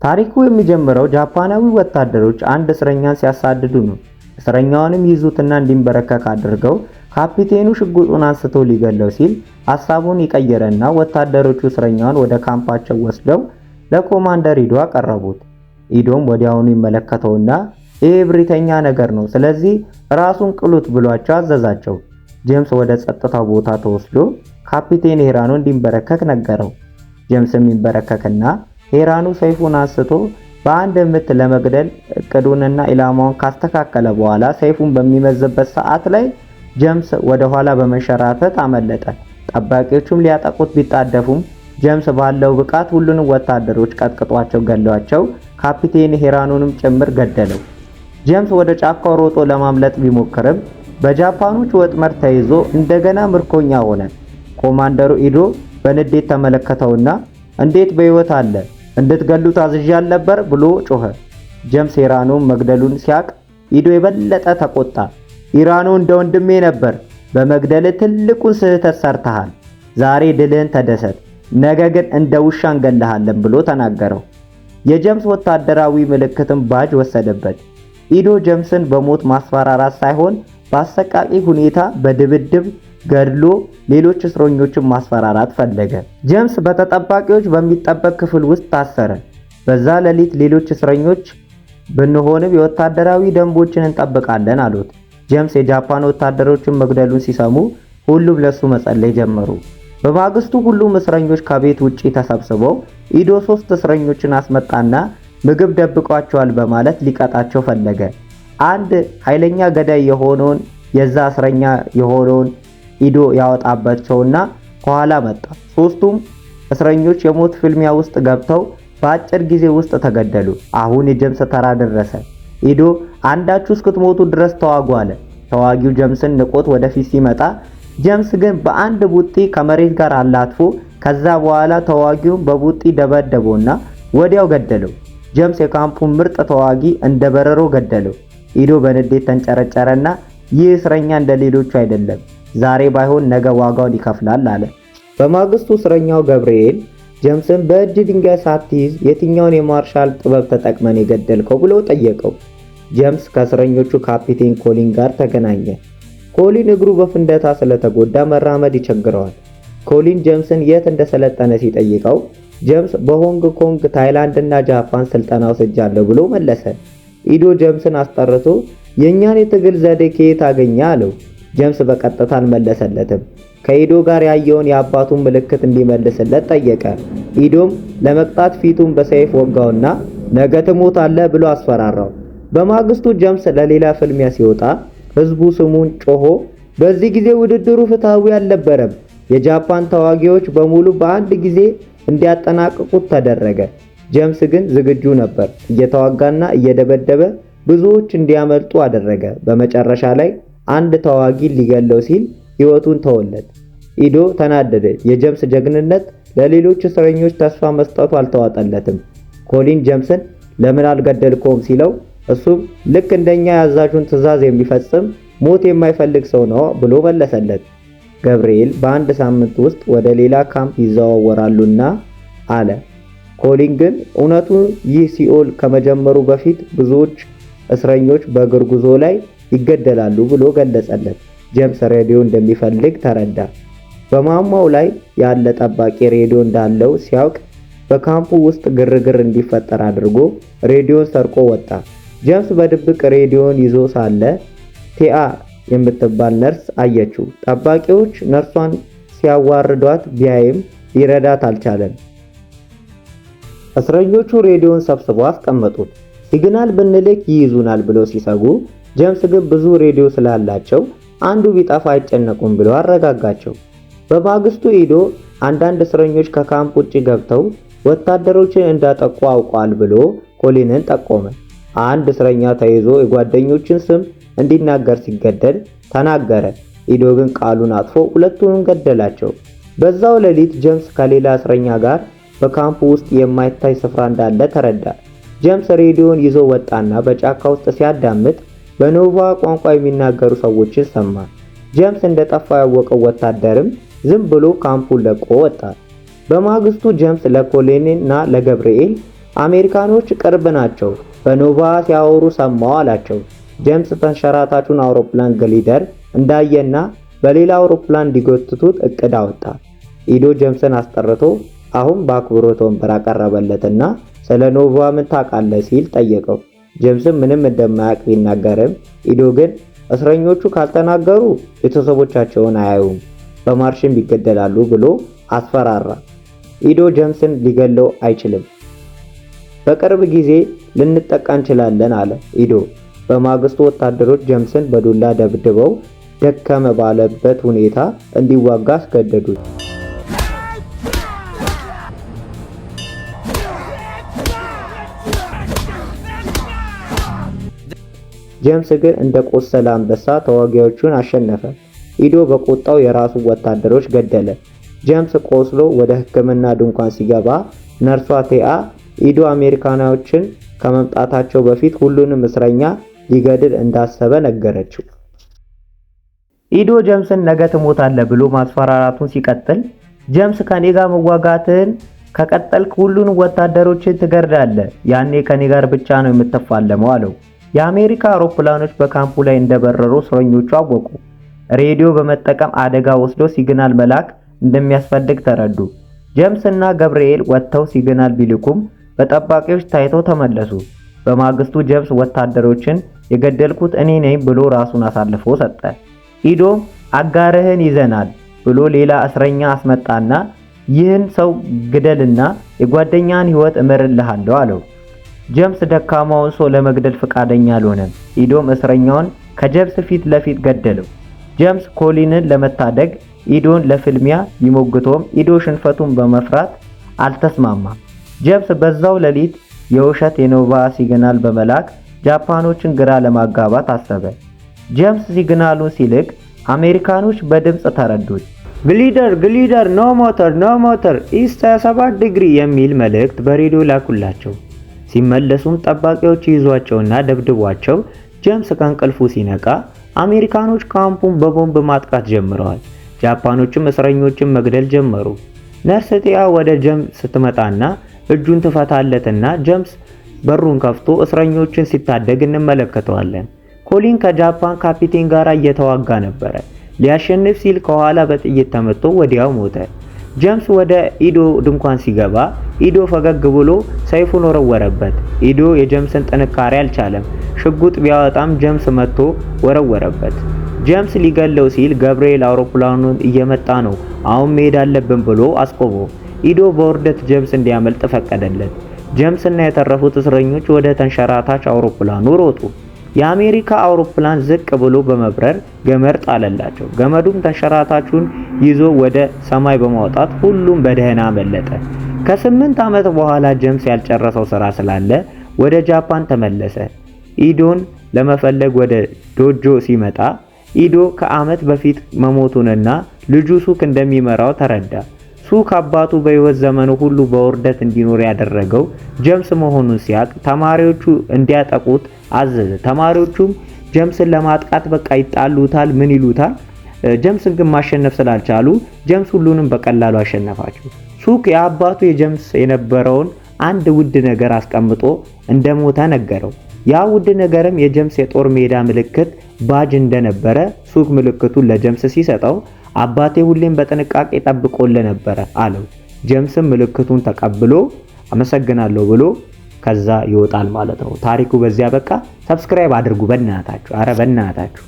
ታሪኩ የሚጀምረው ጃፓናዊ ወታደሮች አንድ እስረኛን ሲያሳድዱ ነው። እስረኛውንም ይዙትና እንዲንበረከክ አድርገው ካፒቴኑ ሽጉጡን አንስቶ ሊገለው ሲል ሐሳቡን ይቀየረና ወታደሮቹ እስረኛውን ወደ ካምፓቸው ወስደው ለኮማንደር ኢዶ አቀረቡት። ኢዶም ወዲያውኑ ይመለከተውና ይሄ እብሪተኛ ነገር ነው፣ ስለዚህ ራሱን ቅሉት ብሏቸው አዘዛቸው። ጄምስ ወደ ጸጥታው ቦታ ተወስዶ ካፒቴን ሄራኖ እንዲንበረከክ ነገረው። ጄምስም ይንበረከክና ሄራኑ ሰይፉን አንስቶ በአንድ ምት ለመግደል እቅዱንና ኢላማውን ካስተካከለ በኋላ ሰይፉን በሚመዝበት ሰዓት ላይ ጄምስ ወደ ኋላ በመሸራተት አመለጠ። ጠባቂዎቹም ሊያጠቁት ቢጣደፉም ጄምስ ባለው ብቃት ሁሉንም ወታደሮች ቀጥቅጧቸው ገለዋቸው፣ ካፒቴን ሄራኑንም ጭምር ገደለው። ጄምስ ወደ ጫካው ሮጦ ለማምለጥ ቢሞክርም በጃፓኖች ወጥመድ ተይዞ እንደገና ምርኮኛ ሆነ። ኮማንደሩ ኢዶ በንዴት ተመለከተውና እንዴት በሕይወት አለ? እንድትገሉት አዝዣል ነበር ብሎ ጮኸ። ጄምስ ሄራኖን መግደሉን ሲያቅ ኢዶ የበለጠ ተቆጣ። ሄራኖ እንደ ወንድሜ ነበር፣ በመግደል ትልቁን ስህተት ሰርተሃል። ዛሬ ድልህን ተደሰት፣ ነገ ግን እንደ ውሻ እንገልሃለን ብሎ ተናገረው። የጄምስ ወታደራዊ ምልክትም ባጅ ወሰደበት። ኢዶ ጄምስን በሞት ማስፈራራት ሳይሆን በአሰቃቂ ሁኔታ በድብድብ ገድሎ ሌሎች እስረኞችን ማስፈራራት ፈለገ። ጄምስ በተጠባቂዎች በሚጠበቅ ክፍል ውስጥ ታሰረ። በዛ ሌሊት ሌሎች እስረኞች ብንሆንም የወታደራዊ ደንቦችን እንጠብቃለን አሉት። ጄምስ የጃፓን ወታደሮችን መግደሉን ሲሰሙ ሁሉም ለሱ መጸለይ ጀመሩ። በማግስቱ ሁሉም እስረኞች ከቤት ውጪ ተሰብስበው ኢዶ 3 እስረኞችን አስመጣና ምግብ ደብቋቸዋል በማለት ሊቀጣቸው ፈለገ። አንድ ኃይለኛ ገዳይ የሆነውን የዛ እስረኛ የሆነውን ኢዶ ያወጣባቸውና ከኋላ መጣ። 3ቱም እስረኞች የሞት ፍልሚያ ውስጥ ገብተው በአጭር ጊዜ ውስጥ ተገደሉ። አሁን የጄምስ ተራ ደረሰ። ኢዶ አንዳችሁ እስክትሞቱ ድረስ ተዋጉ አለ። ተዋጊው ጄምስን ንቆት ወደፊት ሲመጣ ጄምስ ግን በአንድ ቡጢ ከመሬት ጋር አላጥፎ ከዛ በኋላ ተዋጊውን በቡጢ ደበደበውና ወዲያው ገደለው። ጄምስ የካምፑን ምርጥ ተዋጊ እንደ በረሮ ገደለው። ኢዶ በንዴት ተንጨረጨረና ይህ እስረኛ እንደሌሎቹ አይደለም፣ ዛሬ ባይሆን ነገ ዋጋውን ይከፍላል አለ። በማግስቱ እስረኛው ገብርኤል ጄምስን በእጅ ድንጋይ ሳትይዝ የትኛውን የማርሻል ጥበብ ተጠቅመን የገደልከው ብሎ ጠየቀው። ጄምስ ከእስረኞቹ ካፒቴን ኮሊን ጋር ተገናኘ። ኮሊን እግሩ በፍንደታ ስለተጎዳ መራመድ ይቸግረዋል። ኮሊን ጄምስን የት እንደሰለጠነ ሲጠይቀው ጄምስ በሆንግ ኮንግ፣ ታይላንድ እና ጃፓን ስልጠና ወስጃለሁ ብሎ መለሰ። ኢዶ ጄምስን አስጠርቶ የኛን የትግል ዘዴ ከየት አገኘ አለው። ጄምስ በቀጥታ አልመለሰለትም። ከኢዶ ጋር ያየውን የአባቱን ምልክት እንዲመልስለት ጠየቀ። ኢዶም ለመቅጣት ፊቱን በሰይፍ ወጋውና ነገ ትሞታለህ ብሎ አስፈራራው። በማግስቱ ጄምስ ለሌላ ፍልሚያ ሲወጣ ህዝቡ ስሙን ጮሆ በዚህ ጊዜ ውድድሩ ፍትሃዊ አልነበረም፣ የጃፓን ተዋጊዎች በሙሉ በአንድ ጊዜ እንዲያጠናቅቁት ተደረገ። ጄምስ ግን ዝግጁ ነበር። እየተዋጋና እየደበደበ ብዙዎች እንዲያመልጡ አደረገ። በመጨረሻ ላይ አንድ ተዋጊ ሊገለው ሲል ህይወቱን ተወለት። ኢዶ ተናደደ። የጄምስ ጀግንነት ለሌሎች እስረኞች ተስፋ መስጠቱ አልተዋጠለትም። ኮሊን ጄምስን ለምን አልገደልከውም ሲለው እሱም ልክ እንደኛ ያዛዡን ትዕዛዝ የሚፈጽም ሞት የማይፈልግ ሰው ነው ብሎ መለሰለት። ገብርኤል በአንድ ሳምንት ውስጥ ወደ ሌላ ካምፕ ይዘዋወራሉና አለ። ኮሊን ግን እውነቱ ይህ ሲኦል ከመጀመሩ በፊት ብዙዎች እስረኞች በእግር ጉዞ ላይ ይገደላሉ ብሎ ገለጸለት። ጄምስ ሬዲዮ እንደሚፈልግ ተረዳ። በማማው ላይ ያለ ጠባቂ ሬዲዮ እንዳለው ሲያውቅ በካምፑ ውስጥ ግርግር እንዲፈጠር አድርጎ ሬዲዮን ሰርቆ ወጣ። ጄምስ በድብቅ ሬዲዮን ይዞ ሳለ ቴአ የምትባል ነርስ አየችው። ጠባቂዎች ነርሷን ሲያዋርዷት ቢያይም ሊረዳት አልቻለም። እስረኞቹ ሬዲዮን ሰብስበው አስቀመጡት። ሲግናል ብንልክ ይይዙናል ብለው ሲሰጉ ጄምስ ግን ብዙ ሬዲዮ ስላላቸው አንዱ ቢጠፋ አይጨነቁም ብሎ አረጋጋቸው። በማግስቱ ኢዶ አንዳንድ እስረኞች ከካምፕ ውጭ ገብተው ወታደሮችን እንዳጠቁ አውቋል ብሎ ኮሊንን ጠቆመ። አንድ እስረኛ ተይዞ የጓደኞችን ስም እንዲናገር ሲገደል ተናገረ። ኢዶ ግን ቃሉን አጥፎ ሁለቱንም ገደላቸው። በዛው ሌሊት ጄምስ ከሌላ እስረኛ ጋር በካምፕ ውስጥ የማይታይ ስፍራ እንዳለ ተረዳ። ጄምስ ሬዲዮን ይዞ ወጣና በጫካ ውስጥ ሲያዳምጥ በኖቫ ቋንቋ የሚናገሩ ሰዎችን ሰማ። ጄምስ እንደጠፋ ያወቀው ወታደርም ዝም ብሎ ካምፑን ለቆ ወጣ። በማግስቱ ጄምስ ለኮሊንና ለገብርኤል አሜሪካኖች ቅርብ ናቸው፣ በኖቫ ሲያወሩ ሰማው አላቸው። ጄምስ ተንሸራታቹን አውሮፕላን ግሊደር እንዳየና በሌላ አውሮፕላን እንዲጎትቱት እቅድ አወጣ። ኢዶ ጄምስን አስጠርቶ አሁን በአክብሮት ወንበር አቀረበለትና ስለ ኖቫ ምን ታውቃለህ ሲል ጠየቀው። ጄምስም ምንም እንደማያውቅ ቢናገርም ኢዶ ግን እስረኞቹ ካልተናገሩ ቤተሰቦቻቸውን አያዩም፣ በማርሽም ይገደላሉ ብሎ አስፈራራ። ኢዶ ጄምስን ሊገለው አይችልም፣ በቅርብ ጊዜ ልንጠቃ እንችላለን አለ ኢዶ። በማግስቱ ወታደሮች ጄምስን በዱላ ደብድበው ደከመ ባለበት ሁኔታ እንዲዋጋ አስገደዱት። ጄምስ ግን እንደ ቆሰለ አንበሳ ተዋጊዎቹን አሸነፈ። ኢዶ በቆጣው የራሱ ወታደሮች ገደለ። ጄምስ ቆስሎ ወደ ሕክምና ድንኳን ሲገባ ነርሷ ቴአ ኢዶ አሜሪካኖችን ከመምጣታቸው በፊት ሁሉንም እስረኛ ሊገድል እንዳሰበ ነገረችው። ኢዶ ጄምስን ነገ ትሞታለህ ብሎ ማስፈራራቱን ሲቀጥል ጄምስ ከኔ ጋር መዋጋትህን ከቀጠልክ ሁሉንም ወታደሮችን ትገድላለህ፣ ያኔ ከኔ ጋር ብቻ ነው የምትፋለመው አለው። የአሜሪካ አውሮፕላኖች በካምፑ ላይ እንደበረሩ እስረኞቹ አወቁ። ሬዲዮ በመጠቀም አደጋ ወስዶ ሲግናል መላክ እንደሚያስፈልግ ተረዱ። ጄምስ እና ገብርኤል ወጥተው ሲግናል ቢልኩም በጠባቂዎች ታይተው ተመለሱ። በማግስቱ ጄምስ ወታደሮችን የገደልኩት እኔ ነኝ ብሎ ራሱን አሳልፎ ሰጠ። ኢዶ አጋርህን ይዘናል ብሎ ሌላ እስረኛ አስመጣና ይህን ሰው ግደልና የጓደኛን ሕይወት እምርልሃለሁ አለው። ጄምስ ደካማውን ሰው ለመግደል ፈቃደኛ አልሆነም። ኢዶም እስረኛውን ከጄምስ ፊት ለፊት ገደለው። ጄምስ ኮሊንን ለመታደግ ኢዶን ለፍልሚያ ቢሞግተውም ኢዶ ሽንፈቱን በመፍራት አልተስማማም። ጄምስ በዛው ሌሊት የውሸት የኖቫ ሲግናል በመላክ ጃፓኖችን ግራ ለማጋባት አሰበ። ጄምስ ሲግናሉን ሲልክ አሜሪካኖች በድምጽ ተረዱት። ግሊደር ኖ ሞተር ኢስት 27 ዲግሪ የሚል መልእክት በሬዲዮ ላኩላቸው። ሲመለሱም ጠባቂዎች ይዟቸውና ደብድቧቸው ጄምስ ከእንቅልፉ ሲነቃ አሜሪካኖች ካምፑን በቦምብ ማጥቃት ጀምረዋል። ጃፓኖችም እስረኞችን መግደል ጀመሩ። ነርስ ቴአ ወደ ጄምስ ስትመጣና እጁን ትፈታለትና ጄምስ በሩን ከፍቶ እስረኞችን ሲታደግ እንመለከተዋለን። ኮሊን ከጃፓን ካፒቴን ጋር እየተዋጋ ነበረ። ሊያሸንፍ ሲል ከኋላ በጥይት ተመቶ ወዲያው ሞተ። ጄምስ ወደ ኢዶ ድንኳን ሲገባ ኢዶ ፈገግ ብሎ ሰይፉን ወረወረበት። ኢዶ የጄምስን ጥንካሬ አልቻለም። ሽጉጥ ቢያወጣም ጄምስ መጥቶ ወረወረበት። ጄምስ ሊገለው ሲል ገብርኤል አውሮፕላኑን እየመጣ ነው፣ አሁን መሄድ አለብን ብሎ አስቆመው። ኢዶ በውርደት ጄምስ እንዲያመልጥ ፈቀደለት። ጄምስ እና የተረፉት እስረኞች ወደ ተንሸራታች አውሮፕላኑ ሮጡ። የአሜሪካ አውሮፕላን ዝቅ ብሎ በመብረር ገመድ ጣለላቸው። ገመዱም ተንሸራታቹን ይዞ ወደ ሰማይ በማውጣት ሁሉም በደህና አመለጠ። ከ8 ዓመት በኋላ ጄምስ ያልጨረሰው ስራ ስላለ ወደ ጃፓን ተመለሰ። ኢዶን ለመፈለግ ወደ ዶጆ ሲመጣ ኢዶ ከዓመት በፊት መሞቱንና ልጁ ሱክ እንደሚመራው ተረዳ። ሱክ አባቱ በሕይወት ዘመኑ ሁሉ በውርደት እንዲኖር ያደረገው ጄምስ መሆኑን ሲያቅ ተማሪዎቹ እንዲያጠቁት አዘዘ። ተማሪዎቹም ጄምስን ለማጥቃት በቃ ይጣሉታል፣ ምን ይሉታል። ጄምስን ግን ማሸነፍ ስላልቻሉ ጄምስ ሁሉንም በቀላሉ አሸነፋቸው። ሱክ የአባቱ የጄምስ የነበረውን አንድ ውድ ነገር አስቀምጦ እንደሞተ ነገረው። ያ ውድ ነገርም የጄምስ የጦር ሜዳ ምልክት ባጅ እንደነበረ ሱክ ምልክቱን ለጄምስ ሲሰጠው አባቴ ሁሌም በጥንቃቄ ጠብቆልህ ነበር አለው። ጄምስም ምልክቱን ተቀብሎ አመሰግናለሁ ብሎ ከዛ ይወጣል ማለት ነው። ታሪኩ በዚያ በቃ። ሰብስክራይብ አድርጉ በእናታችሁ፣ አረ በእናታችሁ።